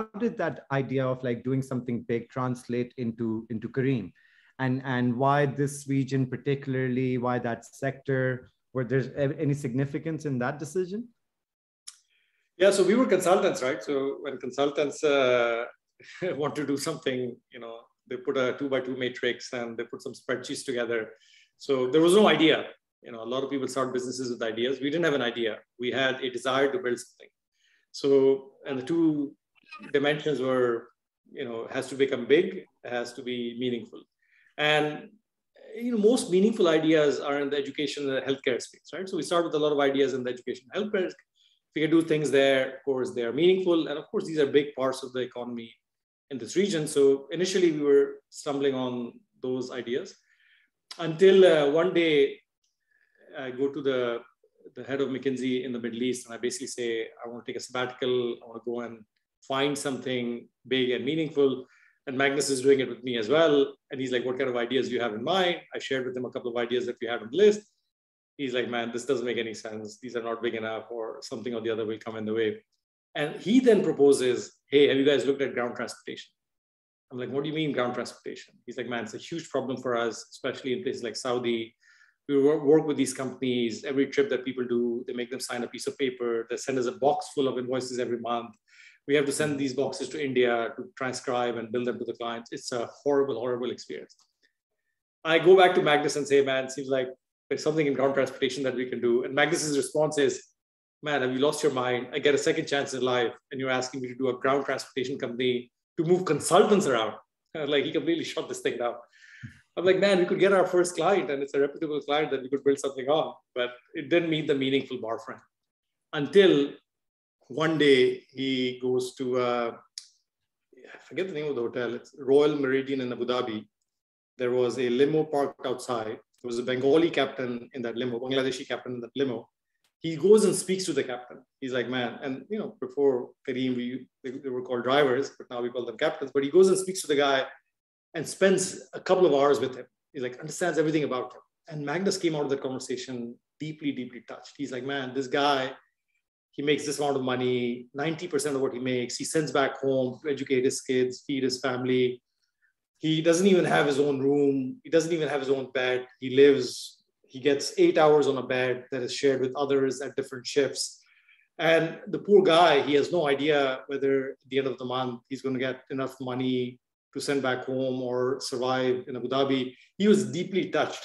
how did that idea of like doing something big translate into Careem? And why this region particularly, why that sector? Were there any significance in that decision? Yeah, so we were consultants, right? So when consultants want to do something, they put a 2x2 matrix and they put some spreadsheets together. So there was no idea. A lot of people start businesses with ideas. We didn't have an idea. We had a desire to build something. So, and the two dimensions were, it has to become big, it has to be meaningful. And, most meaningful ideas are in the education and the healthcare space, right? So we start with a lot of ideas in the education and healthcare. If we can do things there, of course, they are meaningful. And of course, these are big parts of the economy in this region. So initially we were stumbling on those ideas until one day I go to the head of McKinsey in the Middle East, and I basically say, I want to take a sabbatical. I want to go and find something big and meaningful. And Magnus is doing it with me as well. And he's like, what kind of ideas do you have in mind? I shared with him a couple of ideas that we had on the list. He's like, man, this doesn't make any sense. These are not big enough, or something or the other will come in the way. And he then proposes, hey, have you guys looked at ground transportation? I'm like, what do you mean ground transportation? He's like, man, it's a huge problem for us, especially in places like Saudi. We work with these companies. Every trip that people do, they make them sign a piece of paper. They send us a box full of invoices every month. We have to send these boxes to India to transcribe and bill them to the clients. It's a horrible, horrible experience. I go back to Magnus and say, man, it seems like there's something in ground transportation that we can do. And Magnus's response is, man, have you lost your mind? I get a second chance in life, and you're asking me to do a ground transportation company to move consultants around. Like, he completely shut this thing down. I'm like, man, we could get our first client, and it's a reputable client that we could build something on. But it didn't meet the meaningful bar for him. Until one day he goes to, I forget the name of the hotel. It's Royal Meridian in Abu Dhabi. There was a limo parked outside. There was a Bengali captain in that limo, Bangladeshi captain in that limo. He goes and speaks to the captain. He's like, man, and before Careem, they were called drivers, but now we call them captains. But he goes and speaks to the guy and spends a couple of hours with him. He's like, understands everything about him. And Magnus came out of that conversation deeply, deeply touched. He's like, man, this guy, he makes this amount of money, 90% of what he makes, he sends back home to educate his kids, feed his family. He doesn't even have his own room. He doesn't even have his own bed. He gets 8 hours on a bed that is shared with others at different shifts. And the poor guy, he has no idea whether at the end of the month, he's going to get enough money to send back home or survive in Abu Dhabi. He was deeply touched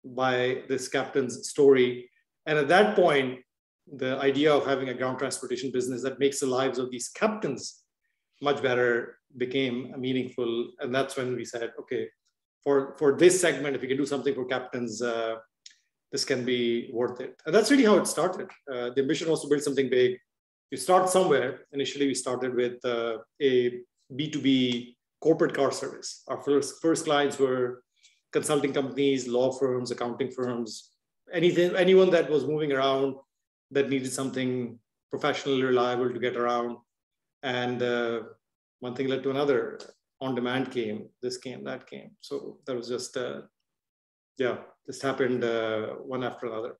by this captain's story. And at that point, the idea of having a ground transportation business that makes the lives of these captains much better became meaningful. And that's when we said, okay, for this segment, if we can do something for captains, this can be worth it. And that's really how it started. The ambition was to build something big. You start somewhere. Initially, we started with a B2B corporate car service. Our first clients were consulting companies, law firms, accounting firms, anyone that was moving around that needed something professional, reliable to get around. And one thing led to another. On-demand came, this came, that came. So that was just, just happened one after another.